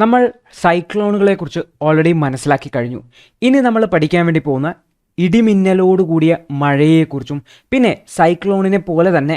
നമ്മൾ സൈക്ലോണുകളെക്കുറിച്ച് ഓൾറെഡി മനസ്സിലാക്കി കഴിഞ്ഞു. ഇനി നമ്മൾ പഠിക്കാൻ വേണ്ടി പോകുന്ന ഇടിമിന്നലോട് കൂടിയ മഴയെക്കുറിച്ചും പിന്നെ സൈക്ലോണിനെ പോലെ തന്നെ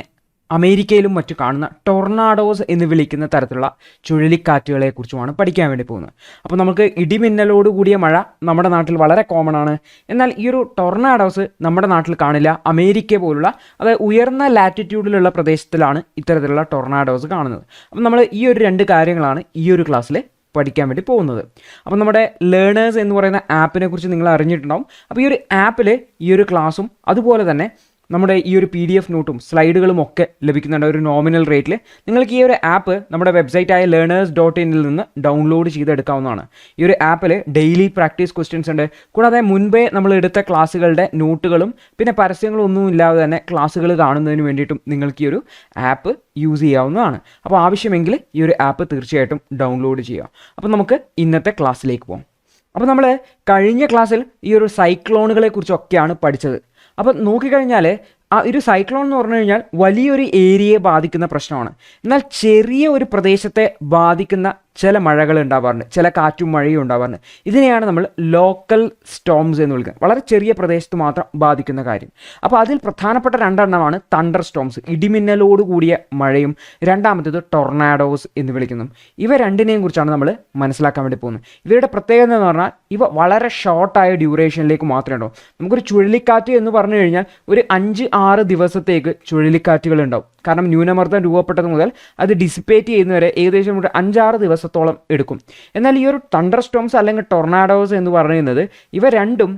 അമേരിക്കയിലും മറ്റു കാണുന്ന ടൊർണാഡോസ് എന്ന് വിളിക്കുന്ന തരത്തിലുള്ള ചുഴലിക്കാറ്റുകളെക്കുറിച്ചുമാണ് പഠിക്കാൻ വേണ്ടി പോകുന്നത്. അപ്പോൾ നമുക്ക് ഇടിമിന്നലോട് കൂടിയ മഴ നമ്മുടെ നാട്ടിൽ വളരെ കോമൺ ആണ്. എന്നാൽ ഈ ഒരു ടൊർണാഡോസ് നമ്മുടെ നാട്ടിൽ കാണില്ല. അമേരിക്ക പോലുള്ള അതായത് ഉയർന്ന ലാറ്റിറ്റ്യൂഡിലുള്ള പ്രദേശത്തിലാണ് ഇത്തരത്തിലുള്ള ടൊർണാഡോസ് കാണുന്നത്. അപ്പം നമ്മൾ ഈ ഒരു രണ്ട് കാര്യങ്ങളാണ് ഈ ഒരു ക്ലാസ്സിൽ പഠിക്കാൻ വേണ്ടി പോകുന്നത്. അപ്പോൾ നമ്മുടെ ലേണേഴ്സ് എന്ന് പറയുന്ന ആപ്പിനെ കുറിച്ച് നിങ്ങൾ അറിഞ്ഞിട്ടുണ്ടാവും. അപ്പോൾ ഈ ഒരു ആപ്പിൽ ഈ ഒരു ക്ലാസ്സും അതുപോലെ തന്നെ നമ്മുടെ ഈ ഒരു PDF നോട്ടും സ്ലൈഡുകളും ഒക്കെ ലഭിക്കുന്നുണ്ട് ഒരു നോമിനൽ റേറ്റിൽ. നിങ്ങൾക്ക് ഈ ഒരു ആപ്പ് നമ്മുടെ വെബ്സൈറ്റായ learners.in നിന്ന് ഡൗൺലോഡ് ചെയ്തെടുക്കാവുന്നതാണ്. ഈ ഒരു ആപ്പിൽ ഡെയിലി പ്രാക്ടീസ് ക്വസ്റ്റ്യൻസ് ഉണ്ട്. കൂടാതെ മുൻപേ നമ്മൾ എടുത്ത ക്ലാസ്സുകളുടെ നോട്ടുകളും പിന്നെ പരസ്യങ്ങളും ഒന്നും ഇല്ലാതെ തന്നെ ക്ലാസ്സുകൾ കാണുന്നതിന് വേണ്ടിയിട്ടും നിങ്ങൾക്ക് ഈ ഒരു ആപ്പ് യൂസ് ചെയ്യാവുന്നതാണ്. അപ്പോൾ ആവശ്യമെങ്കിൽ ഈ ഒരു ആപ്പ് തീർച്ചയായിട്ടും ഡൗൺലോഡ് ചെയ്യുക. അപ്പോൾ നമുക്ക് ഇന്നത്തെ ക്ലാസ്സിലേക്ക് പോകാം. അപ്പോൾ നമ്മൾ കഴിഞ്ഞ ക്ലാസ്സിൽ ഈ ഒരു സൈക്ലോണുകളെ കുറിച്ചൊക്കെയാണ് പഠിച്ചത്. അപ്പോൾ നോക്കിക്കഴിഞ്ഞാൽ ആ ഒരു സൈക്ലോൺ എന്ന് പറഞ്ഞു കഴിഞ്ഞാൽ വലിയൊരു ഏരിയയെ ബാധിക്കുന്ന പ്രശ്നമാണ്. എന്നാൽ ചെറിയ ഒരു പ്രദേശത്തെ ബാധിക്കുന്ന ചില മഴകൾ ഉണ്ടാവാറുണ്ട്, ചില കാറ്റും മഴയും ഉണ്ടാവാറുണ്ട്. ഇതിനെയാണ് നമ്മൾ ലോക്കൽ സ്റ്റോംസ് എന്ന് വിളിക്കുന്നത്. വളരെ ചെറിയ പ്രദേശത്ത് മാത്രം ബാധിക്കുന്ന കാര്യം. അപ്പോൾ അതിൽ പ്രധാനപ്പെട്ട രണ്ടെണ്ണമാണ് തണ്ടർ സ്റ്റോംസ്, ഇടിമിന്നലോട് കൂടിയ മഴയും, രണ്ടാമത്തേത് ടൊർണാഡോസ് എന്ന് വിളിക്കുന്നു. ഇവ രണ്ടിനെയും കുറിച്ചാണ് നമ്മൾ മനസ്സിലാക്കാൻ വേണ്ടി പോകുന്നത്. ഇവയുടെ പ്രത്യേകത എന്ന് പറഞ്ഞാൽ ഇവ വളരെ ഷോർട്ടായ ഡ്യൂറേഷനിലേക്ക് മാത്രമേ ഉണ്ടാവും. നമുക്കൊരു ചുഴലിക്കാറ്റ് എന്ന് പറഞ്ഞു കഴിഞ്ഞാൽ ഒരു 5-6 ദിവസത്തേക്ക് ചുഴലിക്കാറ്റുകൾ ഉണ്ടാവും. കാരണം ന്യൂനമർദ്ദം രൂപപ്പെട്ടത് മുതൽ അത് ഡിസിപ്പേറ്റ് ചെയ്യുന്നവരെ ഏകദേശം ഒരു 5-6 ദിവസത്തോളം എടുക്കും. എന്നാൽ ഈ ഒരു തണ്ടർ സ്റ്റോംസ് അല്ലെങ്കിൽ ടൊർണാഡോസ് എന്ന് പറയുന്നത് ഇവ രണ്ടും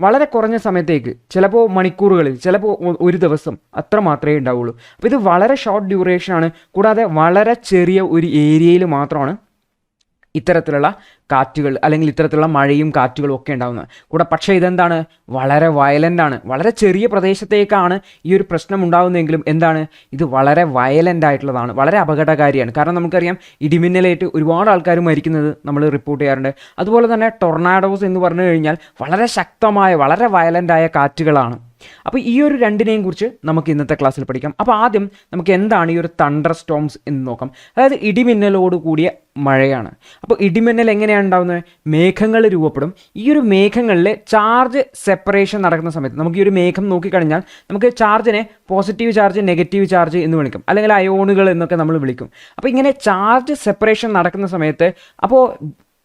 വളരെ കുറഞ്ഞ സമയത്തേക്ക്, ചിലപ്പോൾ മണിക്കൂറുകളിൽ, ചിലപ്പോൾ ഒരു ദിവസം അത്ര മാത്രമേ ഉണ്ടാവുള്ളൂ. അപ്പോൾ ഇത് വളരെ ഷോർട്ട് ഡ്യൂറേഷനാണ്. കൂടാതെ വളരെ ചെറിയ ഒരു ഏരിയയിൽ മാത്രമാണ് ഇത്തരത്തിലുള്ള കാറ്റുകൾ അല്ലെങ്കിൽ ഇത്തരത്തിലുള്ള മഴയും കാറ്റുകളും ഒക്കെ ഉണ്ടാകുന്നത്. പക്ഷേ ഇതെന്താണ്, വളരെ വയലൻ്റ് ആണ്. വളരെ ചെറിയ പ്രദേശത്തേക്കാണ് ഈ ഒരു പ്രശ്നം ഉണ്ടാകുന്നതെങ്കിലും എന്താണ്, ഇത് വളരെ വയലൻ്റ് ആയിട്ടുള്ളതാണ്, വളരെ അപകടകാരിയാണ്. കാരണം നമുക്കറിയാം ഇടിമിന്നലേറ്റ് ഒരുപാട് ആൾക്കാർ മരിക്കുന്നത് നമ്മൾ റിപ്പോർട്ട് ചെയ്യാറുണ്ട്. അതുപോലെ തന്നെ ടൊർണാഡോസ് എന്ന് പറഞ്ഞു കഴിഞ്ഞാൽ വളരെ ശക്തമായ വളരെ വയലൻ്റായ കാറ്റുകളാണ്. അപ്പോൾ ഈ ഒരു രണ്ടിനെയും കുറിച്ച് നമുക്ക് ഇന്നത്തെ ക്ലാസ്സിൽ പഠിക്കാം. അപ്പോൾ ആദ്യം നമുക്ക് എന്താണ് ഈ ഒരു തണ്ടർ സ്റ്റോംസ് എന്ന് നോക്കാം. അതായത് ഇടിമിന്നലോട് കൂടിയ മഴയാണ്. അപ്പോൾ ഇടിമിന്നൽ എങ്ങനെയാണ് ഉണ്ടാകുന്നത്? മേഘങ്ങൾ രൂപപ്പെടും. ഈ ഒരു മേഘങ്ങളിൽ ചാർജ് സെപ്പറേഷൻ നടക്കുന്ന സമയത്ത് നമുക്ക് ഈ ഒരു മേഘം നോക്കിക്കഴിഞ്ഞാൽ നമുക്ക് ചാർജിനെ പോസിറ്റീവ് ചാർജ്, നെഗറ്റീവ് ചാർജ് എന്ന് വിളിക്കും, അല്ലെങ്കിൽ അയോണുകൾ എന്നൊക്കെ നമ്മൾ വിളിക്കും. അപ്പോൾ ഇങ്ങനെ ചാർജ് സെപ്പറേഷൻ നടക്കുന്ന സമയത്ത് അപ്പോൾ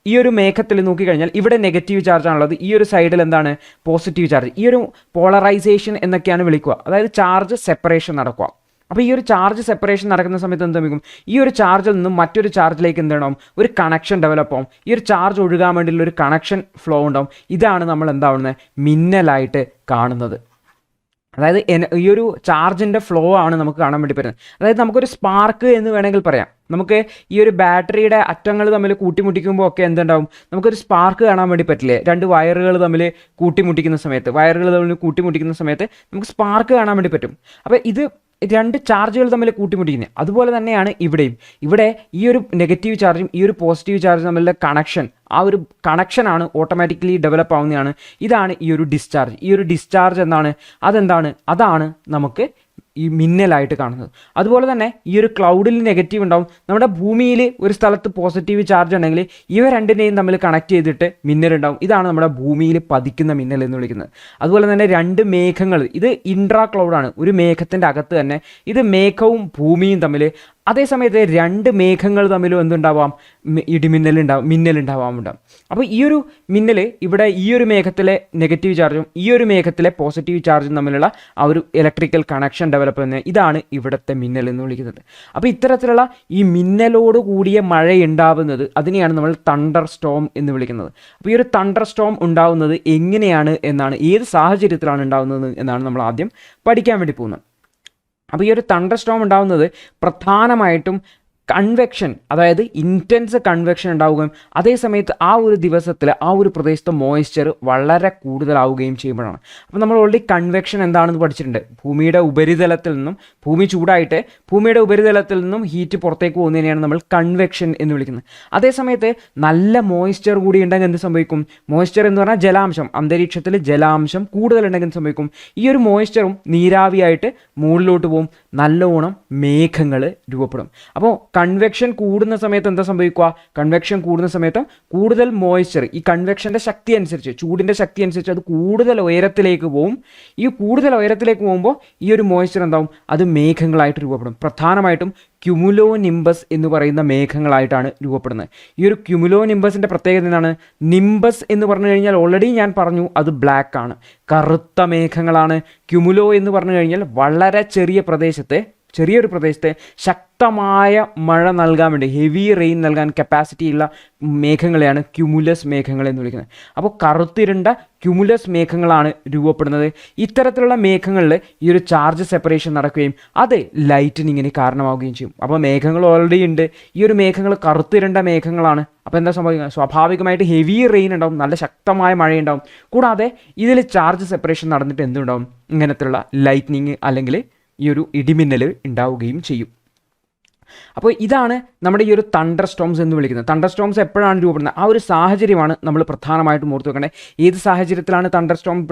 ഈ ഒരു മേഘത്തിൽ നോക്കിക്കഴിഞ്ഞാൽ ഇവിടെ നെഗറ്റീവ് ചാർജ് ആണുള്ളത്, ഈ ഒരു സൈഡിൽ എന്താണ് പോസിറ്റീവ് ചാർജ്. ഈ ഒരു പോളറൈസേഷൻ എന്നൊക്കെയാണ് വിളിക്കുക. അതായത് ചാർജ് സെപ്പറേഷൻ നടക്കുക. അപ്പോൾ ഈ ഒരു ചാർജ് സെപ്പറേഷൻ നടക്കുന്ന സമയത്ത് എന്ത് സംഭവിക്കും, ഈ ഒരു ചാർജിൽ നിന്നും മറ്റൊരു ചാർജിലേക്ക് എന്തുണ്ടാവും, ഒരു കണക്ഷൻ ഡെവലപ്പ് ആവും. ഈ ഒരു ചാർജ് ഒഴുകാൻ വേണ്ടിയുള്ള ഒരു കണക്ഷൻ ഫ്ലോ ഉണ്ടാവും. ഇതാണ് നമ്മൾ എന്താവുന്നത്, മിന്നലായിട്ട് കാണുന്നത്. അതായത് ഈ ഒരു ചാർജിൻ്റെ ഫ്ലോ ആണ് നമുക്ക് കാണാൻ വേണ്ടി പറ്റുന്നത്. അതായത് നമുക്കൊരു സ്പാർക്ക് എന്ന് വേണമെങ്കിൽ പറയാം. നമുക്ക് ഈ ഒരു ബാറ്ററിയുടെ അറ്റങ്ങൾ തമ്മിൽ കൂട്ടിമുട്ടിക്കുമ്പോൾ ഒക്കെ എന്തുണ്ടാവും, നമുക്കൊരു സ്പാർക്ക് കാണാൻ വേണ്ടി പറ്റില്ലേ? രണ്ട് വയറുകൾ തമ്മിൽ കൂട്ടിമുട്ടിക്കുന്ന സമയത്ത് നമുക്ക് സ്പാർക്ക് കാണാൻ വേണ്ടി പറ്റും. അപ്പോൾ ഇത് രണ്ട് ചാർജുകൾ തമ്മിൽ കൂട്ടിമുട്ടിക്കുന്നത്. അതുപോലെ തന്നെയാണ് ഇവിടെയും. ഇവിടെ ഈ ഒരു നെഗറ്റീവ് ചാർജും ഈ ഒരു പോസിറ്റീവ് ചാർജും തമ്മിലുള്ള കണക്ഷൻ, ആ ഒരു കണക്ഷനാണ് ഓട്ടോമാറ്റിക്കലി ഡെവലപ്പ് ആവുന്നതാണ്. ഇതാണ് ഈ ഒരു ഡിസ്ചാർജ്. ഈ ഒരു ഡിസ്ചാർജ് അതാണ് നമുക്ക് ഈ മിന്നലായിട്ട് കാണുന്നത്. അതുപോലെ തന്നെ ഈ ഒരു ക്ലൗഡിൽ നെഗറ്റീവ് ഉണ്ടാവും. നമ്മുടെ ഭൂമിയിൽ ഒരു സ്ഥലത്ത് പോസിറ്റീവ് ചാർജ് ഉണ്ടെങ്കിൽ ഇവ രണ്ടിനെയും തമ്മിൽ കണക്ട് ചെയ്തിട്ട് മിന്നലുണ്ടാവും. ഇതാണ് നമ്മുടെ ഭൂമിയിൽ പതിക്കുന്ന മിന്നൽ എന്ന് വിളിക്കുന്നത്. അതുപോലെ തന്നെ രണ്ട് മേഘങ്ങൾ, ഇത് ഇൻട്രാ ക്ലൗഡാണ്. ഒരു മേഘത്തിൻ്റെ അകത്ത് തന്നെ ഇത് മേഘവും ഭൂമിയും തമ്മിൽ. അതേസമയത്ത് രണ്ട് മേഘങ്ങൾ തമ്മിലും എന്തുണ്ടാവാം, മിന്നലുണ്ടാവാം. അപ്പോൾ ഈ ഒരു മിന്നൽ ഇവിടെ ഈ ഒരു മേഘത്തിലെ നെഗറ്റീവ് ചാർജും ഈ ഒരു മേഘത്തിലെ പോസിറ്റീവ് ചാർജും തമ്മിലുള്ള ആ ഒരു ഇലക്ട്രിക്കൽ കണക്ഷൻ ഡെവലപ്പ് ചെയ്യുന്നത്, ഇതാണ് ഇവിടുത്തെ മിന്നൽ എന്ന് വിളിക്കുന്നത്. അപ്പോൾ ഇത്തരത്തിലുള്ള ഈ മിന്നലോട് കൂടിയ മഴ ഉണ്ടാവുന്നത് അതിനെയാണ് നമ്മൾ തണ്ടർ സ്റ്റോം എന്ന് വിളിക്കുന്നത്. അപ്പോൾ ഈ ഒരു തണ്ടർ സ്റ്റോം ഉണ്ടാവുന്നത് എങ്ങനെയാണ് എന്നാണ്, ഏത് സാഹചര്യത്തിലാണ് ഉണ്ടാവുന്നത് എന്നാണ് നമ്മൾ ആദ്യം പഠിക്കാൻ വേണ്ടി പോകുന്നത്. അപ്പോൾ ഈ ഒരു തണ്ടർ സ്റ്റോം ഉണ്ടാകുന്നത് പ്രധാനമായിട്ടും കൺവെക്ഷൻ, അതായത് ഇൻറ്റൻസ് കൺവെക്ഷൻ ഉണ്ടാവുകയും അതേസമയത്ത് ആ ഒരു ദിവസത്തിൽ ആ ഒരു പ്രദേശത്തെ മോയ്സ്ചർ വളരെ കൂടുതലാവുകയും ചെയ്യുമ്പോഴാണ്. അപ്പോൾ നമ്മൾ ഓൾറെഡി കൺവെക്ഷൻ എന്താണെന്ന് പഠിച്ചിട്ടുണ്ട്. ഭൂമിയുടെ ഉപരിതലത്തിൽ നിന്നും, ഭൂമി ചൂടായിട്ട് ഭൂമിയുടെ ഉപരിതലത്തിൽ നിന്നും ഹീറ്റ് പുറത്തേക്ക് പോകുന്നതിനെയാണ് നമ്മൾ കൺവെക്ഷൻ എന്ന് വിളിക്കുന്നത്. അതേസമയത്ത് നല്ല മോയ്സ്ചർ കൂടി ഉണ്ടെങ്കിൽ എന്ത് സംഭവിക്കും, മോയ്സ്ചർ എന്ന് പറഞ്ഞാൽ ജലാംശം, അന്തരീക്ഷത്തിൽ ജലാംശം കൂടുതലുണ്ടെങ്കിൽ എന്ത് സംഭവിക്കും, ഈ ഒരു മോയ്സ്ചറും നീരാവിയായിട്ട് മുകളിലോട്ട് പോകും, നല്ലോണം മേഘങ്ങൾ രൂപപ്പെടും. അപ്പോൾ കൺവെക്ഷൻ കൂടുന്ന സമയത്ത് എന്താ സംഭവിക്കുക? കൺവെക്ഷൻ കൂടുന്ന സമയത്ത് കൂടുതൽ മോയ്സ്ചർ, ഈ കൺവെക്ഷൻ്റെ ശക്തി അനുസരിച്ച്, ചൂടിൻ്റെ ശക്തി അനുസരിച്ച് അത് കൂടുതൽ ഉയരത്തിലേക്ക് പോകും. ഈ കൂടുതൽ ഉയരത്തിലേക്ക് പോകുമ്പോൾ ഈ ഒരു മോയ്സ്ചർ എന്താവും? അത് മേഘങ്ങളായിട്ട് രൂപപ്പെടും. പ്രധാനമായിട്ടും ക്യുമുലോ നിംബസ് എന്ന് പറയുന്ന മേഘങ്ങളായിട്ടാണ് രൂപപ്പെടുന്നത്. ഈ ഒരു ക്യുമുലോ നിംബസിൻ്റെ പ്രത്യേകത എന്താണ്? നിംബസ് എന്ന് പറഞ്ഞു കഴിഞ്ഞാൽ ഓൾറെഡി ഞാൻ പറഞ്ഞു അത് ബ്ലാക്ക് ആണ്, കറുത്ത മേഘങ്ങളാണ്. ക്യുമുലോ എന്ന് പറഞ്ഞു കഴിഞ്ഞാൽ വളരെ ചെറിയൊരു പ്രദേശത്തെ ശക്തമായ മഴ നൽകാൻ വേണ്ടി, ഹെവി റെയിൻ നൽകാൻ കപ്പാസിറ്റിയുള്ള മേഘങ്ങളെയാണ് ക്യുമുലസ് മേഘങ്ങൾ എന്ന് വിളിക്കുന്നത്. അപ്പോൾ കറുത്തിരുണ്ട ക്യുമുലസ് മേഘങ്ങളാണ് രൂപപ്പെടുന്നത്. ഇത്തരത്തിലുള്ള മേഘങ്ങളിൽ ഈ ഒരു ചാർജ് സെപ്പറേഷൻ നടക്കുകയും അത് ലൈറ്റനിങ്ങിന് കാരണമാവുകയും ചെയ്യും. അപ്പോൾ മേഘങ്ങൾ ഓൾറെഡി ഉണ്ട്, ഈ ഒരു മേഘങ്ങൾ കറുത്തിരുണ്ട മേഘങ്ങളാണ്. അപ്പോൾ എന്താ സംഭവിക്കുക? സ്വാഭാവികമായിട്ട് ഹെവി റെയിൻ ഉണ്ടാവും, നല്ല ശക്തമായ മഴയുണ്ടാവും. കൂടാതെ ഇതിൽ ചാർജ് സെപ്പറേഷൻ നടന്നിട്ട് എന്തുണ്ടാവും? ഇങ്ങനത്തുള്ള ലൈറ്റ്നിങ് അല്ലെങ്കിൽ ഈ ഒരു ഇടിമിന്നൽ ഉണ്ടാവുകയും ചെയ്യും. അപ്പോൾ ഇതാണ് നമ്മുടെ ഈ ഒരു തണ്ടർ സ്റ്റോംസ് എന്ന് വിളിക്കുന്നത്. തണ്ടർ സ്റ്റോംസ് എപ്പോഴാണ് രൂപപ്പെടുന്നത്? ആ ഒരു സാഹചര്യമാണ് നമ്മൾ പ്രധാനമായിട്ടും ഓർത്ത് വെക്കേണ്ടത്. ഏത് സാഹചര്യത്തിലാണ് തണ്ടർ സ്റ്റോം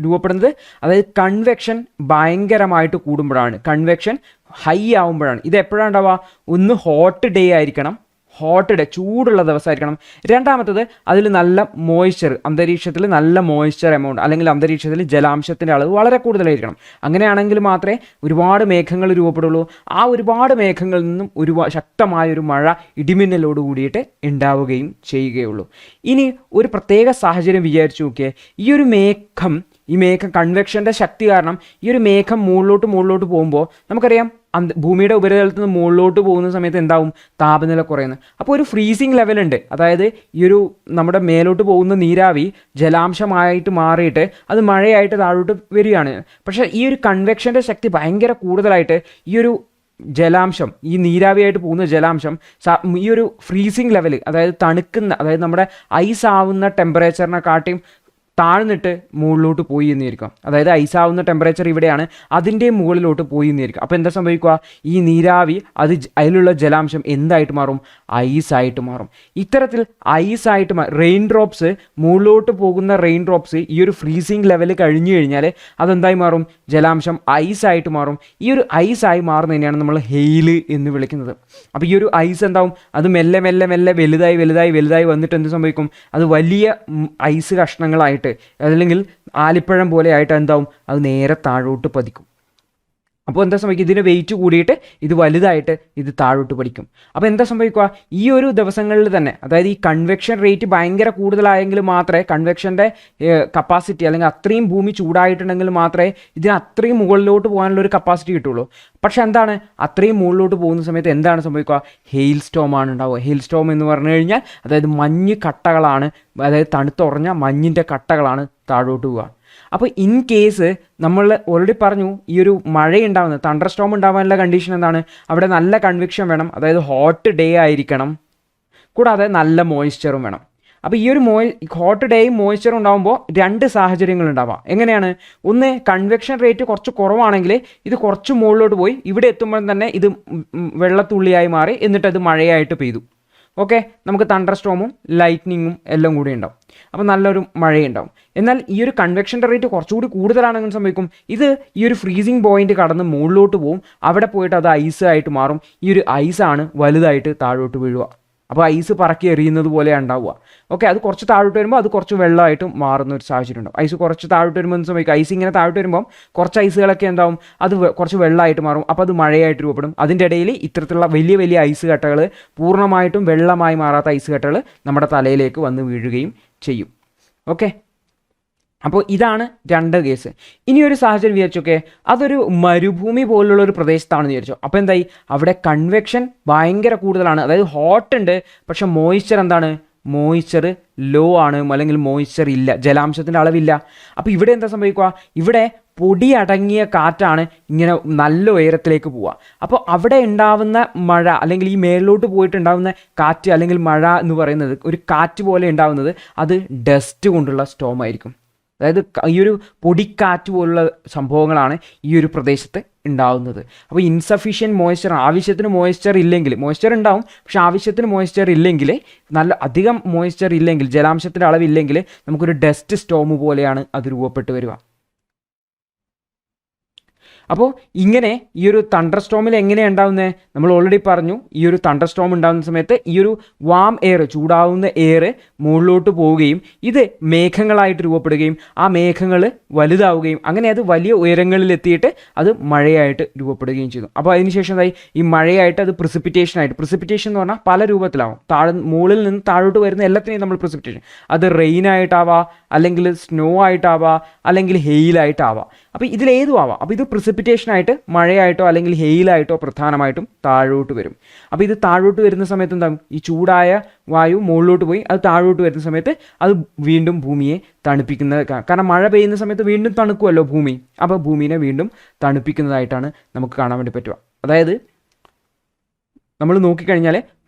രൂപപ്പെടുന്നത്? അതായത് കൺവെക്ഷൻ ഭയങ്കരമായിട്ട് കൂടുമ്പോഴാണ്, കൺവെക്ഷൻ ഹൈ ആവുമ്പോഴാണ്. ഇത് എപ്പോഴാണ് ഉണ്ടാവുക? ഒന്ന് ഹോട്ട് ഡേ ആയിരിക്കണം, ഹോട്ട് ഡേ, ചൂടുള്ള ദിവസമായിരിക്കണം. രണ്ടാമത്തത് അതിൽ നല്ല മോയ്സ്ചർ, അന്തരീക്ഷത്തിൽ നല്ല മോയ്സ്ചർ എമൗണ്ട് അല്ലെങ്കിൽ അന്തരീക്ഷത്തിൽ ജലാംശത്തിൻ്റെ അളവ് വളരെ കൂടുതലായിരിക്കണം. അങ്ങനെയാണെങ്കിൽ മാത്രമേ ഒരുപാട് മേഘങ്ങൾ രൂപപ്പെടുള്ളൂ. ആ ഒരുപാട് മേഘങ്ങളിൽ നിന്നും ശക്തമായൊരു മഴ ഇടിമിന്നലോട് കൂടിയിട്ട് ഉണ്ടാവുകയും ചെയ്യുകയുള്ളൂ. ഇനി ഒരു പ്രത്യേക സാഹചര്യം വിചാരിച്ചു നോക്കിയേ. ഈ മേഘം കൺവെക്ഷൻ്റെ ശക്തി കാരണം ഈ ഒരു മേഘം മുകളിലോട്ട് പോകുമ്പോൾ നമുക്കറിയാം ഭൂമിയുടെ ഉപരിതലത്തിൽ നിന്ന് മുകളിലോട്ട് പോകുന്ന സമയത്ത് എന്താവും? താപനില കുറയുന്നത്. അപ്പോൾ ഒരു ഫ്രീസിങ് ലെവലുണ്ട്. അതായത് ഈ ഒരു നമ്മുടെ മേലോട്ട് പോകുന്ന നീരാവി ജലാംശമായിട്ട് മാറിയിട്ട് അത് മഴയായിട്ട് താഴോട്ട് വരികയാണ്. പക്ഷേ ഈ ഒരു കൺവെക്ഷൻ്റെ ശക്തി ഭയങ്കര കൂടുതലായിട്ട് ഈ ഒരു ജലാംശം, ഈ നീരാവിയായിട്ട് പോകുന്ന ജലാംശം ഈ ഒരു ഫ്രീസിങ് ലെവൽ, അതായത് തണുക്കുന്ന, അതായത് നമ്മുടെ ഐസ് ആവുന്ന ടെമ്പറേച്ചറിനെ കാട്ടിയും താഴ്ന്നിട്ട് മുകളിലോട്ട് പോയി എന്നിരിക്കും. അതായത് ഐസാവുന്ന ടെമ്പറേച്ചർ ഇവിടെയാണ്, അതിൻ്റെ മുകളിലോട്ട് പോയി എന്നിരിക്കും. അപ്പോൾ എന്താ സംഭവിക്കുക? ഈ നീരാവി അതിലുള്ള ജലാംശം എന്തായിട്ട് മാറും? ഐസായിട്ട് മാറും. ഇത്തരത്തിൽ ഐസായിട്ട് റെയിൻ ഡ്രോപ്സ്, മുകളിലോട്ട് പോകുന്ന റെയിൻ ഡ്രോപ്സ് ഈ ഒരു ഫ്രീസിങ് ലെവൽ കഴിഞ്ഞു കഴിഞ്ഞാൽ അതെന്തായി മാറും? ജലാംശം ഐസായിട്ട് മാറും. ഈ ഒരു ഐസായി മാറുന്നതിനെയാണ് നമ്മൾ ഹെയിൽ എന്ന് വിളിക്കുന്നത്. അപ്പോൾ ഈ ഒരു ഐസ് എന്താവും? അത് മെല്ലെ വലുതായി വന്നിട്ട് എന്ത് സംഭവിക്കും? അത് വലിയ ഐസ് കഷ്ണങ്ങളായിട്ട്, അല്ലെങ്കിൽ ആലിപ്പഴം പോലെ ആയിട്ട് എന്താവും? അത് നേരെ താഴോട്ട് പതിക്കും. അപ്പോൾ എന്താ സംഭവിക്കുക? ഇതിന് വെയിറ്റ് കൂടിയിട്ട് ഇത് വലുതായിട്ട് ഇത് താഴോട്ട് പതിക്കും. അപ്പോൾ എന്താ സംഭവിക്കുക? ഈ ഒരു ദിവസങ്ങളിൽ തന്നെ, അതായത് ഈ കൺവെക്ഷൻ റേറ്റ് ഭയങ്കര കൂടുതലായെങ്കിൽ മാത്രമേ, കൺവെക്ഷൻ്റെ കപ്പാസിറ്റി അല്ലെങ്കിൽ അത്രയും ഭൂമി ചൂടായിട്ടുണ്ടെങ്കിൽ മാത്രമേ ഇതിന് അത്രയും മുകളിലോട്ട് പോകാനുള്ള ഒരു കപ്പാസിറ്റി കിട്ടുള്ളൂ. പക്ഷെ എന്താണ്? അത്രയും മുകളിലോട്ട് പോകുന്ന സമയത്ത് എന്താണ് സംഭവിക്കുക? ഹെയിൽ സ്റ്റോം ആണ് ഉണ്ടാവുക. ഹെയിൽ സ്റ്റോം എന്ന് പറഞ്ഞു കഴിഞ്ഞാൽ അതായത് മഞ്ഞ് കട്ടകളാണ്, അതായത് തണുത്തുറഞ്ഞ മഞ്ഞിൻ്റെ കട്ടകളാണ് താഴോട്ട് പോവുക. അപ്പോൾ ഇൻ കേസ് നമ്മൾ ഓൾറെഡി പറഞ്ഞു, ഈ ഒരു മഴയുണ്ടാവുന്നത്, തണ്ടർ സ്റ്റോം ഉണ്ടാവാനുള്ള കണ്ടീഷൻ എന്താണ്? അവിടെ നല്ല കൺവെക്ഷൻ വേണം, അതായത് ഹോട്ട് ഡേ ആയിരിക്കണം, കൂടാതെ നല്ല മോയ്സ്ചറും വേണം. അപ്പോൾ ഈ ഒരു ഹോട്ട് ഡേയും മോയ്സ്ചറും ഉണ്ടാകുമ്പോൾ രണ്ട് സാഹചര്യങ്ങൾ ഉണ്ടാവാം. എങ്ങനെയാണ്? ഒന്ന്, കൺവെക്ഷൻ റേറ്റ് കുറച്ച് കുറവാണെങ്കിൽ ഇത് കുറച്ച് മുകളിലോട്ട് പോയി ഇവിടെ എത്തുമ്പോൾ തന്നെ ഇത് വെള്ളത്തുള്ളിയായി മാറി, എന്നിട്ട് അത് മഴയായിട്ട് പെയ്തു. ഓക്കെ, നമുക്ക് തണ്ടർ സ്റ്റോമും ലൈറ്റ്നിങ്ങും എല്ലാം കൂടി ഉണ്ടാവും. അപ്പോൾ നല്ലൊരു മഴയുണ്ടാവും. എന്നാൽ ഈ ഒരു കൺവെക്ഷൻ്റെ റേറ്റ് കുറച്ചുകൂടി കൂടുതലാണെങ്കിൽ സംഭവിക്കും, ഇത് ഈ ഒരു ഫ്രീസിങ് പോയിന്റ് കടന്ന് മുകളിലോട്ട് പോകും, അവിടെ പോയിട്ട് അത് ഐസ് ആയിട്ട് മാറും. ഈ ഒരു ഐസാണ് വലുതായിട്ട് താഴോട്ട് വീഴുക. അപ്പോൾ ഐസ് പറക്കി എറിയുന്നത് പോലെയാണ് ഉണ്ടാവുക. ഓക്കെ, അത് കുറച്ച് താഴോട്ട് വരുമ്പോൾ അത് കുറച്ച് വെള്ളമായിട്ട് മാറുന്ന ഒരു സാഹചര്യം ഉണ്ടാവും. ഐസ് കുറച്ച് താഴോട്ട് വരുമ്പോൾ എന്ത് സംഭവിക്കും? ഐസ് ഇങ്ങനെ താഴോട്ട് വരുമ്പോൾ കുറച്ച് ഐസുകളൊക്കെ എന്താവും? അത് കുറച്ച് വെള്ളമായിട്ട് മാറും. അപ്പോൾ അത് മഴയായിട്ട് രൂപപ്പെടും. അതിൻ്റെ ഇടയിൽ ഇത്തരത്തിലുള്ള വലിയ ഐസ് കട്ടകൾ, പൂർണ്ണമായിട്ടും വെള്ളമായി മാറാത്ത ഐസ് കട്ടകൾ നമ്മുടെ തലയിലേക്ക് വന്ന് വീഴുകയും ചെയ്യും. ഓക്കെ, അപ്പോൾ ഇതാണ് രണ്ട് കേസ്. ഇനിയൊരു സാഹചര്യം വിചാരിച്ചോക്കെ, അതൊരു മരുഭൂമി പോലുള്ള ഒരു പ്രദേശത്താണെന്ന് വിചാരിച്ചോ. അപ്പോൾ എന്തായി? അവിടെ കൺവെക്ഷൻ ഭയങ്കര കൂടുതലാണ്, അതായത് ഹോട്ട് ഉണ്ട്, പക്ഷെ മോയ്സ്ചർ എന്താണ്? മോയ്സ്ചർ ലോ ആണ്, അല്ലെങ്കിൽ മോയ്സ്ചർ ഇല്ല, ജലാംശത്തിൻ്റെ അളവില്ല. അപ്പോൾ ഇവിടെ എന്താ സംഭവിക്കുക? ഇവിടെ പൊടി അടങ്ങിയ കാറ്റാണ് ഇങ്ങനെ നല്ല ഉയരത്തിലേക്ക് പോവുക. അപ്പോൾ അവിടെ ഉണ്ടാവുന്ന മഴ, അല്ലെങ്കിൽ ഈ മേളിലോട്ട് പോയിട്ടുണ്ടാവുന്ന കാറ്റ് അല്ലെങ്കിൽ മഴ എന്ന് പറയുന്നത്, ഒരു കാറ്റ് പോലെ ഉണ്ടാവുന്നത്, അത് ഡസ്റ്റ് കൊണ്ടുള്ള സ്റ്റോം ആയിരിക്കും. അതായത് ഈ ഒരു പൊടിക്കാറ്റ് പോലുള്ള സംഭവങ്ങളാണ് ഈ ഒരു പ്രദേശത്ത് ഉണ്ടാവുന്നത്. അപ്പോൾ ഇൻസഫിഷ്യൻറ്റ് മോയ്സ്ചർ, ആവശ്യത്തിന് മോയ്സ്ചർ ഇല്ലെങ്കിൽ, മോയ്സ്ചർ ഉണ്ടാവും പക്ഷേ ആവശ്യത്തിന് മോയ്സ്ചർ ഇല്ലെങ്കിൽ, നല്ല അധികം മോയ്സ്ചർ ഇല്ലെങ്കിൽ, ജലാംശത്തിൻ്റെ അളവില്ലെങ്കിൽ നമുക്കൊരു ഡസ്റ്റ് സ്റ്റോം പോലെയാണ് അത് രൂപപ്പെട്ട് വരിക. അപ്പോൾ ഇങ്ങനെ ഈ ഒരു തണ്ടർ സ്റ്റോമിൽ എങ്ങനെയാണ് ഉണ്ടാകുന്നത്? നമ്മൾ ഓൾറെഡി പറഞ്ഞു, ഈ ഒരു തണ്ടർ സ്റ്റോം ഉണ്ടാകുന്ന സമയത്ത് ഈ ഒരു വാം എയർ, ചൂടാവുന്ന എയർ മുകളിലോട്ട് പോവുകയും ഇത് മേഘങ്ങളായിട്ട് രൂപപ്പെടുകയും ആ മേഘങ്ങൾ വലുതാവുകയും അങ്ങനെ അത് വലിയ ഉയരങ്ങളിലെത്തിയിട്ട് അത് മഴയായിട്ട് രൂപപ്പെടുകയും ചെയ്തു. അപ്പോൾ അതിനുശേഷം എന്തായി? ഈ മഴയായിട്ട് അത് പ്രിസിപ്പിറ്റേഷൻ എന്ന് പറഞ്ഞാൽ പല രൂപത്തിലാവും. മുകളിൽ നിന്ന് താഴോട്ട് വരുന്ന എല്ലാത്തിനെയും നമ്മൾ പ്രിസിപ്പിറ്റേഷൻ, അത് റെയിൻ ആയിട്ടാവാം, അല്ലെങ്കിൽ സ്നോ ആയിട്ടാവാം, അല്ലെങ്കിൽ ഹെയിലായിട്ടാവാം. അപ്പോൾ ഇതിലേതും ആവാം. അപ്പോൾ ഇത് പ്രിസിപ്പിറ്റേഷനായിട്ട് മഴയായിട്ടോ അല്ലെങ്കിൽ ഹെയിലായിട്ടോ പ്രധാനമായിട്ടും താഴോട്ട് വരും. അപ്പോൾ ഇത് താഴോട്ട് വരുന്ന സമയത്ത് എന്താകും? ഈ ചൂടായ വായു മുകളിലോട്ട് പോയി അത് താഴോട്ട് വരുന്ന സമയത്ത് അത് വീണ്ടും ഭൂമിയെ തണുപ്പിക്കുന്നത്. കാരണം മഴ പെയ്യുന്ന സമയത്ത് വീണ്ടും തണുക്കുമല്ലോ ഭൂമി. അപ്പോൾ ഭൂമിയെ വീണ്ടും തണുപ്പിക്കുന്നതായിട്ടാണ് നമുക്ക് കാണാൻ വേണ്ടി പറ്റുക. അതായത് നമ്മൾ നോക്കിക്കഴിഞ്ഞാൽ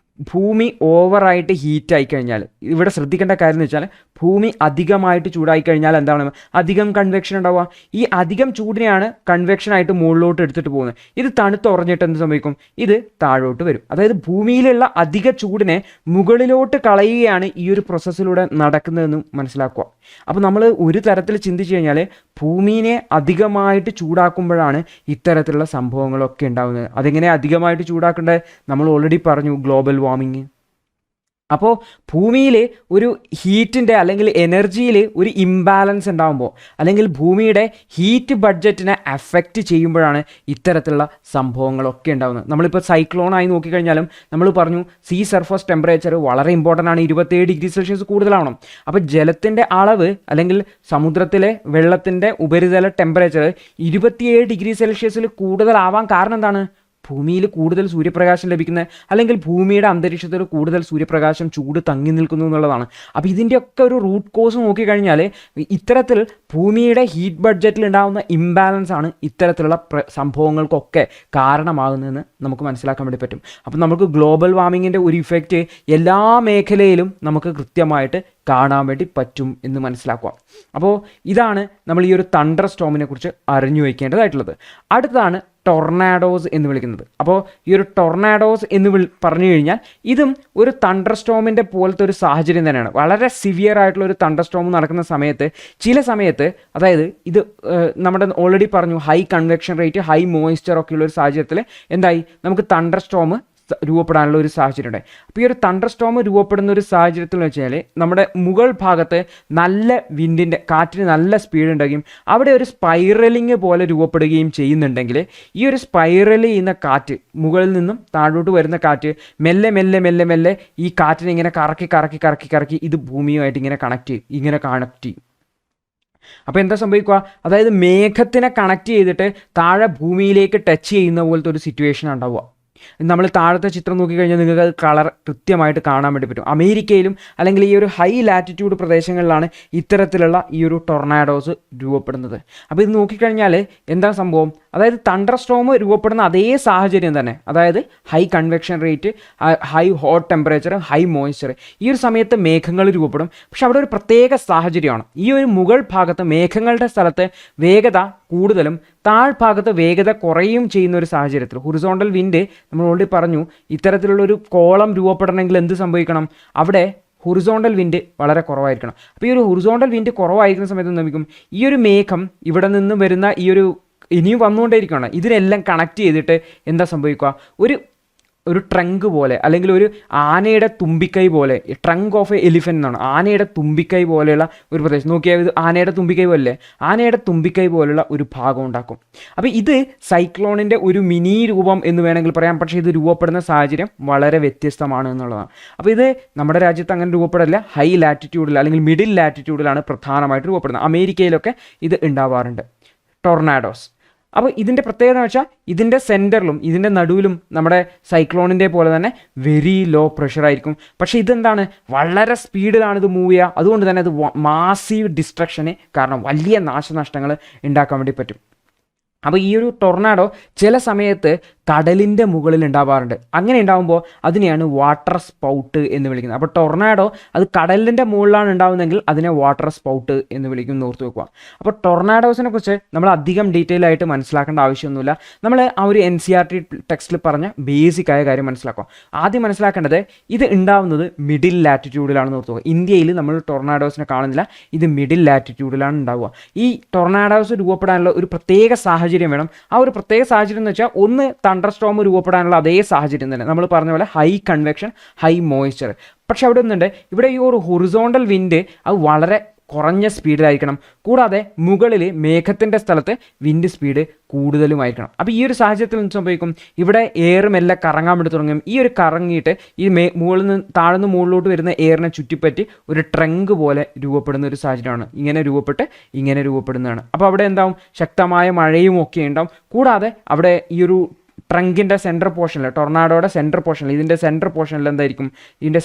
ഭൂമി ഓവറായിട്ട് ഹീറ്റായി കഴിഞ്ഞാൽ, ഇവിടെ ശ്രദ്ധിക്കേണ്ട കാര്യം എന്ന് വെച്ചാൽ ഭൂമി അധികമായിട്ട് ചൂടായി കഴിഞ്ഞാൽ എന്താണ്? അധികം കൺവെക്ഷൻ ഉണ്ടാവുക. ഈ അധികം ചൂടിനെയാണ് കൺവെക്ഷനായിട്ട് മുകളിലോട്ട് എടുത്തിട്ട് പോകുന്നത്. ഇത് തണുത്തുറഞ്ഞിട്ട് എന്ത് സംഭവിക്കും? ഇത് താഴോട്ട് വരും. അതായത് ഭൂമിയിലുള്ള അധിക ചൂടിനെ മുകളിലോട്ട് കളയുകയാണ് ഈ ഒരു പ്രോസസ്സിലൂടെ നടക്കുന്നതെന്ന് മനസ്സിലാക്കുക. അപ്പോൾ നമ്മൾ ഒരു തരത്തിൽ ചിന്തിച്ചു കഴിഞ്ഞാൽ ഭൂമിയെ അധികമായിട്ട് ചൂടാക്കുമ്പോഴാണ് ഇത്തരത്തിലുള്ള സംഭവങ്ങളൊക്കെ ഉണ്ടാകുന്നത്. അതെങ്ങനെ അധികമായിട്ട് ചൂടാക്കേണ്ടത്? നമ്മൾ ഓൾറെഡി പറഞ്ഞു, ഗ്ലോബൽ വാർമിങ്. അപ്പോൾ ഭൂമിയിൽ ഒരു ഹീറ്റിൻ്റെ അല്ലെങ്കിൽ എനർജിയിൽ ഒരു ഇംബാലൻസ് ഉണ്ടാകുമ്പോൾ, അല്ലെങ്കിൽ ഭൂമിയുടെ ഹീറ്റ് ബഡ്ജറ്റിനെ അഫക്റ്റ് ചെയ്യുമ്പോഴാണ് ഇത്തരത്തിലുള്ള സംഭവങ്ങളൊക്കെ ഉണ്ടാകുന്നത്. നമ്മളിപ്പോൾ സൈക്ലോൺ ആയി നോക്കിക്കഴിഞ്ഞാലും നമ്മൾ പറഞ്ഞു സീ സർഫസ് ടെമ്പറേച്ചർ വളരെ ഇമ്പോർട്ടൻ്റ് ആണ്. 27 ഡിഗ്രി സെൽഷ്യസ് കൂടുതലാവണം. അപ്പോൾ ജലത്തിൻ്റെ അളവ് അല്ലെങ്കിൽ സമുദ്രത്തിലെ വെള്ളത്തിൻ്റെ ഉപരിതല ടെമ്പറേച്ചർ 27 ഡിഗ്രി സെൽഷ്യസിൽ കൂടുതലാവാൻ കാരണം എന്താണ്? ഭൂമിയിൽ കൂടുതൽ സൂര്യപ്രകാശം ലഭിക്കുന്നത്, അല്ലെങ്കിൽ ഭൂമിയുടെ അന്തരീക്ഷത്തിൽ കൂടുതൽ സൂര്യപ്രകാശം, ചൂട് തങ്ങി നിൽക്കുന്നു എന്നുള്ളതാണ്. അപ്പോൾ ഇതിൻ്റെയൊക്കെ ഒരു റൂട്ട് കോസ് നോക്കിക്കഴിഞ്ഞാൽ ഇത്തരത്തിൽ ഭൂമിയുടെ ഹീറ്റ് ബഡ്ജറ്റിൽ ഉണ്ടാകുന്ന ഇംബാലൻസ് ആണ് ഇത്തരത്തിലുള്ള സംഭവങ്ങൾക്കൊക്കെ കാരണമാകുന്നതെന്ന് നമുക്ക് മനസ്സിലാക്കാൻ വേണ്ടി പറ്റും. അപ്പോൾ നമുക്ക് ഗ്ലോബൽ വാർമിങ്ങിൻ്റെ ഒരു ഇഫക്റ്റ് എല്ലാ മേഖലയിലും നമുക്ക് കൃത്യമായിട്ട് കാണാൻ വേണ്ടി പറ്റും എന്ന് മനസ്സിലാക്കുക. അപ്പോൾ ഇതാണ് നമ്മൾ ഈ ഒരു തണ്ടർ സ്റ്റോമിനെ കുറിച്ച് അറിഞ്ഞു വയ്ക്കേണ്ടതായിട്ടുള്ളത്. അടുത്തതാണ് ടൊർണാഡോസ് എന്ന് വിളിക്കുന്നത്. അപ്പോൾ ഈ ഒരു ടൊർണാഡോസ് എന്ന് പറഞ്ഞു കഴിഞ്ഞാൽ ഇതും ഒരു തണ്ടർ സ്റ്റോമിൻ്റെ പോലത്തെ ഒരു സാഹചര്യം തന്നെയാണ്. വളരെ സിവിയർ ആയിട്ടുള്ള ഒരു തണ്ടർ സ്റ്റോം നടക്കുന്ന സമയത്ത് ചില സമയത്ത്, അതായത് ഇത് നമ്മുടെ ഓൾറെഡി പറഞ്ഞു high convection rate, high moisture ഒക്കെയുള്ള ഒരു സാഹചര്യത്തിൽ എന്തായി? നമുക്ക് തണ്ടർ സ്റ്റോം രൂപപ്പെടാനുള്ള ഒരു സാഹചര്യം ഉണ്ട്. അപ്പോൾ ഈ ഒരു തണ്ടർ സ്റ്റോം രൂപപ്പെടുന്ന ഒരു സാഹചര്യത്തിൽ എന്ന് വെച്ചാൽ നമ്മുടെ മുകൾ ഭാഗത്ത് നല്ല വിൻഡിൻ്റെ, കാറ്റിന് നല്ല സ്പീഡ് ഉണ്ടാകുകയും അവിടെ ഒരു സ്പൈറലിങ് പോലെ രൂപപ്പെടുകയും ചെയ്യുന്നുണ്ടെങ്കിൽ ഈ ഒരു സ്പൈറൽ ചെയ്യുന്ന കാറ്റ്, മുകളിൽ നിന്നും താഴോട്ട് വരുന്ന കാറ്റ് മെല്ലെ മെല്ലെ മെല്ലെ മെല്ലെ ഈ കാറ്റിനെ ഇങ്ങനെ കറക്കി കറക്കി കറക്കി കറക്കി ഇത് ഭൂമിയുമായിട്ട് ഇങ്ങനെ കണക്ട് ചെയ്യും. അപ്പോൾ എന്താ സംഭവിക്കുക? അതായത് മേഘത്തിനെ കണക്ട് ചെയ്തിട്ട് താഴെ ഭൂമിയിലേക്ക് ടച്ച് ചെയ്യുന്ന പോലത്തെ ഒരു സിറ്റുവേഷൻ ഉണ്ടാവുക. നമ്മൾ താഴത്തെ ചിത്രം നോക്കിക്കഴിഞ്ഞാൽ നിങ്ങൾക്ക് അത് കളർ കൃത്യമായിട്ട് കാണാൻ വേണ്ടി പറ്റും. അമേരിക്കയിലും അല്ലെങ്കിൽ ഈ ഒരു ഹൈ ലാറ്റിറ്റ്യൂഡ് പ്രദേശങ്ങളിലാണ് ഇത്തരത്തിലുള്ള ഈ ഒരു ടൊർണാഡോസ് രൂപപ്പെടുന്നത്. അപ്പോൾ ഇത് നോക്കിക്കഴിഞ്ഞാൽ എന്താ സംഭവം? അതായത് തണ്ടർ സ്റ്റോം രൂപപ്പെടുന്ന അതേ സാഹചര്യം തന്നെ, അതായത് high convection rate, high hot temperature, high moisture. ഈ ഒരു സമയത്ത് മേഘങ്ങൾ രൂപപ്പെടും. പക്ഷെ അവിടെ ഒരു പ്രത്യേക സാഹചര്യമാണ്. ഈ ഒരു മുകൾ ഭാഗത്ത് മേഘങ്ങളുടെ സ്ഥലത്ത് വേഗത കൂടുതലും താഴ്ഭാഗത്ത് വേഗത കുറയും ചെയ്യുന്ന ഒരു സാഹചര്യത്തിൽ ഹൊറിസോണ്ടൽ വിൻഡ്, നമ്മൾ ഓൾറെഡി പറഞ്ഞു ഇത്തരത്തിലുള്ളൊരു കോളം രൂപപ്പെടണമെങ്കിൽ എന്ത് സംഭവിക്കണം? അവിടെ ഹൊറിസോണ്ടൽ വിൻഡ് വളരെ കുറവായിരിക്കണം. അപ്പോൾ ഈ ഒരു ഹൊറിസോണ്ടൽ വിൻഡ് കുറവായിരിക്കുന്ന സമയത്ത് എന്ത്? ഈ ഒരു മേഘം ഇവിടെ നിന്ന് വരുന്ന ഈ ഒരു ഇനിയും വന്നുകൊണ്ടേയിരിക്കുകയാണ്. ഇതിനെല്ലാം കണക്ട് ചെയ്തിട്ട് എന്താ സംഭവിക്കുക? ഒരു ട്രങ്ക് പോലെ, അല്ലെങ്കിൽ ഒരു ആനയുടെ തുമ്പിക്കൈ പോലെ, ട്രങ്ക് ഓഫ് എ എലിഫൻ്റ് എന്നാണ്, ആനയുടെ തുമ്പിക്കൈ പോലെയുള്ള ഒരു പ്രദേശം. നോക്കിയാൽ ഇത് ആനയുടെ തുമ്പിക്കൈ പോലല്ലേ? ആനയുടെ തുമ്പിക്കൈ പോലുള്ള ഒരു ഭാഗം ഉണ്ടാക്കും. അപ്പോൾ ഇത് സൈക്ലോണിൻ്റെ ഒരു മിനി രൂപം എന്ന് വേണമെങ്കിൽ പറയാം. പക്ഷേ ഇത് രൂപപ്പെടുന്ന സാഹചര്യം വളരെ വ്യത്യസ്തമാണ് എന്നുള്ളതാണ്. അപ്പോൾ ഇത് നമ്മുടെ രാജ്യത്ത് അങ്ങനെ രൂപപ്പെടില്ല. ഹൈ ലാറ്റിറ്റ്യൂഡിൽ അല്ലെങ്കിൽ മിഡിൽ ലാറ്റിറ്റ്യൂഡിലാണ് പ്രധാനമായിട്ട് രൂപപ്പെടുന്നത്. അമേരിക്കയിലൊക്കെ ഇത് ഉണ്ടാവാറുണ്ട്, ടൊർണാഡോസ്. അപ്പോൾ ഇതിൻ്റെ പ്രത്യേകത എന്ന് വെച്ചാൽ ഇതിൻ്റെ സെൻറ്ററിലും ഇതിൻ്റെ നടുവിലും നമ്മുടെ സൈക്ലോണിൻ്റെ പോലെ തന്നെ വെരി ലോ പ്രഷർ ആയിരിക്കും. പക്ഷേ ഇതെന്താണ്? വളരെ സ്പീഡിലാണ് ഇത് മൂവ് ചെയ്യുക. അതുകൊണ്ട് തന്നെ അത് മാസീവ് ഡിസ്ട്രക്ഷന് കാരണം വലിയ നാശനഷ്ടങ്ങൾ ഉണ്ടാക്കാൻ വേണ്ടി പറ്റും. അപ്പോൾ ഈ ഒരു ടൊർണാഡോ ചില സമയത്ത് കടലിൻ്റെ മുകളിൽ ഉണ്ടാവാറുണ്ട്. അങ്ങനെ ഉണ്ടാകുമ്പോൾ അതിനെയാണ് വാട്ടർ സ്പൗട്ട് എന്ന് വിളിക്കുന്നത്. അപ്പോൾ ടൊർണാഡോ അത് കടലിൻ്റെ മുകളിലാണ് ഉണ്ടാകുന്നതെങ്കിൽ അതിനെ വാട്ടർ സ്പൗട്ട് എന്ന് വിളിക്കും എന്ന് ഓർത്ത് വെക്കുക. അപ്പോൾ ടൊർണാഡോസിനെ കുറിച്ച് നമ്മൾ അധികം ഡീറ്റെയിൽ ആയിട്ട് മനസ്സിലാക്കേണ്ട ആവശ്യമൊന്നുമില്ല. നമ്മൾ ആ ഒരു NCERT ടെക്സ്റ്റിൽ പറഞ്ഞ ബേസിക് ആയ കാര്യം മനസ്സിലാക്കാം. ആദ്യം മനസ്സിലാക്കേണ്ടത് ഇത് ഉണ്ടാവുന്നത് മിഡിൽ ലാറ്റിറ്റ്യൂഡിലാണെന്ന് ഓർത്ത് വെക്കുക. ഇന്ത്യയിൽ നമ്മൾ ടൊർണാഡോസിനെ കാണുന്നില്ല, ഇത് മിഡിൽ ലാറ്റിറ്റ്യൂഡിലാണ് ഉണ്ടാവുക. ഈ ടൊർണാഡോസ് രൂപപ്പെടാനുള്ള ഒരു പ്രത്യേക സാഹചര്യം വേണം. ആ ഒരു പ്രത്യേക സാഹചര്യം എന്ന് വെച്ചാൽ ഒന്ന് തണ്ടർസ്റ്റോം രൂപപ്പെടാനുള്ള അതേ സാഹചര്യം തന്നെ, നമ്മൾ പറഞ്ഞ പോലെ ഹൈ കൺവെക്ഷൻ, ഹൈ മോയ്സ്ചർ. പക്ഷെ അവിടെ ഒന്നുണ്ട്, ഇവിടെ ഈ ഒരു ഹൊറിസോണ്ടൽ വിൻഡ് അത് വളരെ കുറഞ്ഞ സ്പീഡിലായിരിക്കണം. കൂടാതെ മുകളിൽ മേഘത്തിൻ്റെ സ്ഥലത്ത് വിൻഡ് സ്പീഡ് കൂടുതലുമായിരിക്കണം. അപ്പോൾ ഈ ഒരു സാഹചര്യത്തിൽ എന്ത് സംഭവിക്കും? ഇവിടെ എയർ മെല്ലെ കറങ്ങാൻ വേണ്ടി തുടങ്ങും. ഈ ഒരു കറങ്ങിയിട്ട് ഈ മുകളിൽ നിന്ന് താഴ്ന്ന് മുകളിലോട്ട് വരുന്ന എയറിനെ ചുറ്റിപ്പറ്റി ഒരു ട്രങ്ക് പോലെ രൂപപ്പെടുന്ന ഒരു സാഹചര്യമാണ്. ഇങ്ങനെ രൂപപ്പെടുന്നതാണ്. അപ്പോൾ അവിടെ എന്താവും? ശക്തമായ മഴയും ഒക്കെ ഉണ്ടാവും. കൂടാതെ അവിടെ ഈ ഒരു ട്രങ്കിൻ്റെ സെൻറ്റർ പോർഷനിൽ, ടൊർണാഡോയുടെ സെൻറ്റർ പോർഷനിൽ, ഇതിൻ്റെ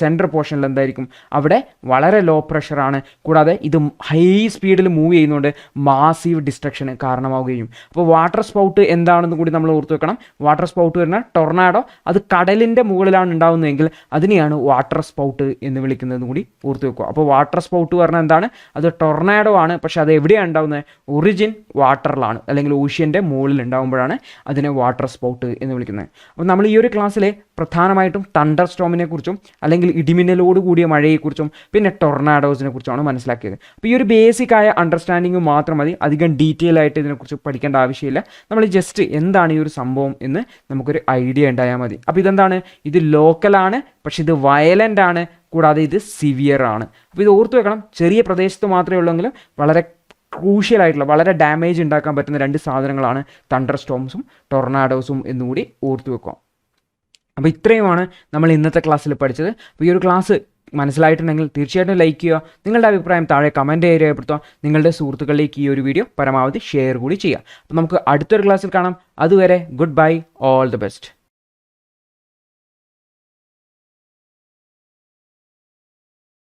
സെൻറ്റർ പോർഷനിൽ എന്തായിരിക്കും? അവിടെ വളരെ ലോ പ്രഷറാണ്. കൂടാതെ ഇത് ഹൈ സ്പീഡിൽ മൂവ് ചെയ്യുന്നതുകൊണ്ട് മാസീവ് ഡിസ്ട്രക്ഷന് കാരണമാവുകയും. അപ്പോൾ വാട്ടർ സ്പൗട്ട് എന്താണെന്ന് കൂടി നമ്മൾ ഓർത്ത് വെക്കണം. വാട്ടർ സ്പൗട്ട് പറഞ്ഞാൽ ടൊർണാഡോ അത് കടലിൻ്റെ മുകളിലാണ് ഉണ്ടാകുന്നതെങ്കിൽ അതിനെയാണ് വാട്ടർ സ്പൗട്ട് എന്ന് വിളിക്കുന്നതെന്ന് കൂടി ഓർത്ത് വെക്കുക. അപ്പോൾ വാട്ടർ സ്പൗട്ട് പറഞ്ഞാൽ എന്താണ്? അത് ടൊർണാഡോ ആണ്, പക്ഷേ അത് എവിടെയാണ് ഉണ്ടാകുന്നത്? ഒറിജിൻ വാട്ടറിലാണ്, അല്ലെങ്കിൽ ഓഷ്യൻ്റെ മുകളിൽ ഉണ്ടാകുമ്പോഴാണ് അതിനെ വാട്ടർ സ്പൗട്ട് എന്ന് വിളിക്കുന്നത്. അപ്പോൾ നമ്മൾ ഈ ഒരു ക്ലാസ്സിൽ പ്രധാനമായിട്ടും തണ്ടർ സ്റ്റോമിനെ കുറിച്ചും അല്ലെങ്കിൽ ഇടിമിന്നലോട് കൂടിയ മഴയെക്കുറിച്ചും പിന്നെ ടൊർണാഡോസിനെ കുറിച്ചാണ് മനസ്സിലാക്കിയത്. അപ്പോൾ ഈ ഒരു ബേസിക് ആയ അണ്ടർസ്റ്റാൻഡിങ് മാത്രം മതി, അധികം ഡീറ്റെയിൽ ആയിട്ട് ഇതിനെക്കുറിച്ച് പഠിക്കേണ്ട ആവശ്യമില്ല. നമ്മൾ ജസ്റ്റ് എന്താണ് ഈ ഒരു സംഭവം എന്ന് നമുക്കൊരു ഐഡിയ ഉണ്ടായാൽ മതി. അപ്പോൾ ഇതെന്താണ്? ഇത് ലോക്കലാണ്, പക്ഷെ ഇത് വയലൻ്റ് ആണ്, കൂടാതെ ഇത് സിവിയർ ആണ്. അപ്പോൾ ഇത് ഓർത്ത് വെക്കണം. ചെറിയ പ്രദേശത്ത് മാത്രമേ ഉള്ളെങ്കിലും വളരെ ക്രൂഷ്യൽ ആയിട്ടുള്ള, വളരെ ഡാമേജ് ഉണ്ടാക്കാൻ പറ്റുന്ന രണ്ട് സാധനങ്ങളാണ് തണ്ടർ സ്റ്റോംസും ടൊർണാഡോസും എന്നുകൂടി ഓർത്തു വെക്കുക. അപ്പോൾ ഇത്രയുമാണ് നമ്മൾ ഇന്നത്തെ ക്ലാസ്സിൽ പഠിച്ചത്. അപ്പോൾ ഈ ഒരു ക്ലാസ് മനസ്സിലായിട്ടുണ്ടെങ്കിൽ തീർച്ചയായിട്ടും ലൈക്ക് ചെയ്യുക. നിങ്ങളുടെ അഭിപ്രായം താഴെ കമൻറ്റ് രേഖപ്പെടുത്തുക. നിങ്ങളുടെ സുഹൃത്തുക്കളിലേക്ക് ഈ ഒരു വീഡിയോ പരമാവധി ഷെയർ കൂടി ചെയ്യുക. അപ്പോൾ നമുക്ക് അടുത്തൊരു ക്ലാസ്സിൽ കാണാം. അതുവരെ good bye, all the best.